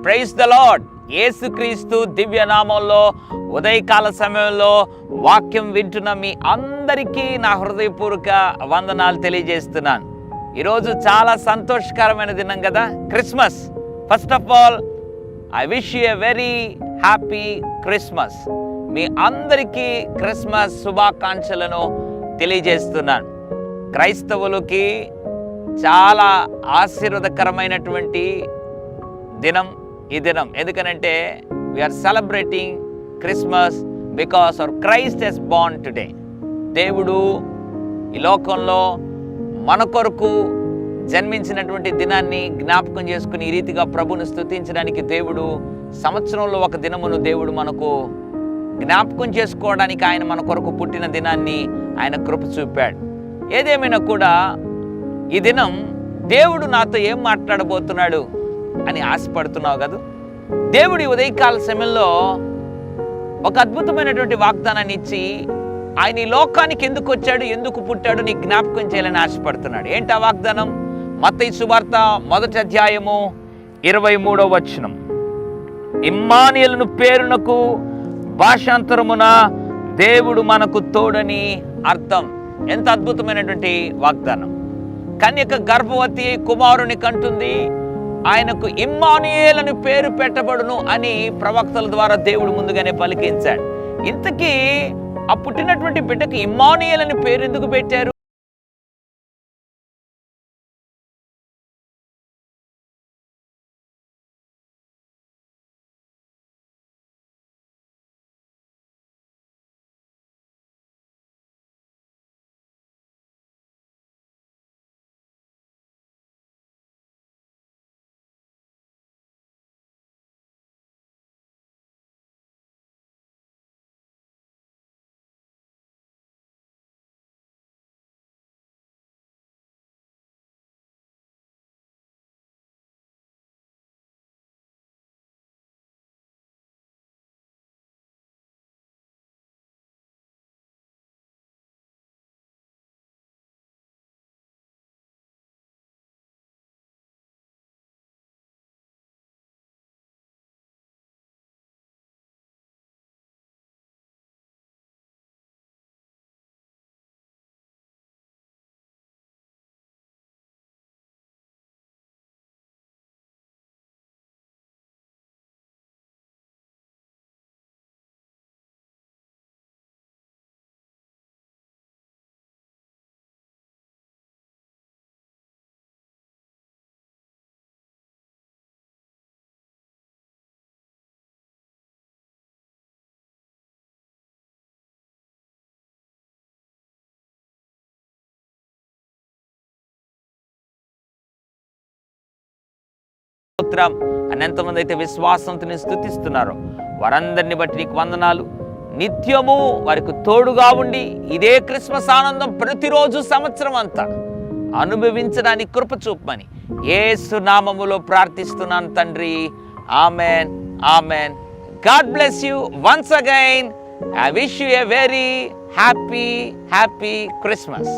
Praise the lord. యేసుక్రీస్తు దివ్య నామంలో ఉదయకాల సమయంలో వాక్యం వింటున్న మీ అందరికీ నా హృదయపూర్వక వందనాలు తెలియజేస్తున్నాను. ఈరోజు చాలా సంతోషకరమైన దినం కదా, Christmas. First of all I wish you a very happy Christmas. మీ అందరికీ క్రిస్మస్ శుభాకాంక్షలను తెలియజేస్తున్నాను. క్రైస్తవులకి చాలా ఆశీర్వాదకరమైనటువంటి దినం ఈ దినం. ఎందుకనంటే we are celebrating Christmas because our Christ he's born today. దేవుడు ఈ లోకంలో మన కొరకు జన్మించినటువంటి దినాన్ని జ్ఞాపకం చేసుకుని ఈ రీతిగా ప్రభుని స్తుతించడానికి దేవుడు సంవత్సరంలో ఒక దినమును దేవుడు మనకు జ్ఞాపకం చేసుకోవడానికి ఆయన మన కొరకు పుట్టిన దినాన్ని ఆయన కృప చూపాడు. ఏదేమైనా కూడా ఈ దినం దేవుడు నాతో ఏం మాట్లాడబోతున్నాడు అని ఆశపడుతున్నావు కదా. దేవుడి ఉదయకాల సమయంలో ఒక అద్భుతమైనటువంటి వాగ్దానాన్ని ఇచ్చి ఆయన ఈ లోకానికి ఎందుకు వచ్చాడు, ఎందుకు పుట్టాడు నీ జ్ఞాపకం చేయాలని ఆశపడుతున్నాడు. ఏంటి ఆ వాగ్దానం? మత్తయి సువార్త 1వ అధ్యాయము 23వ వచనం. ఇమ్మానుయేలును పేరునకు భాషాంతరమున దేవుడు మనకు తోడని అర్థం. ఎంత అద్భుతమైనటువంటి వాగ్దానం. కన్యక గర్భవతి కుమారుని కంటుంది, ఆయనకు ఇమ్మానుయేల్ అని పేరు పెట్టబడును అని ప్రవక్తల ద్వారా దేవుడు ముందుగానే పలికించాడు. ఇంతకీ ఆ పుట్టినటువంటి బిడ్డకు ఇమ్మానుయేల్ అని పేరు ఎందుకు పెట్టారు? అని ఎంతమంది అయితే విశ్వాసంతో స్తుతిస్తున్నారో వారందరిని బట్టి నీకు వందనాలు. నిత్యము వారికి తోడుగా ఉండి ఇదే క్రిస్మస్ ఆనందం ప్రతిరోజు సంవత్సరం అంతా అనుభవించడానికి కృప చూపమని యేసు నామములో ప్రార్థిస్తున్నాను తండ్రి. Amen, amen. God bless you once again. I wish you a very happy Christmas.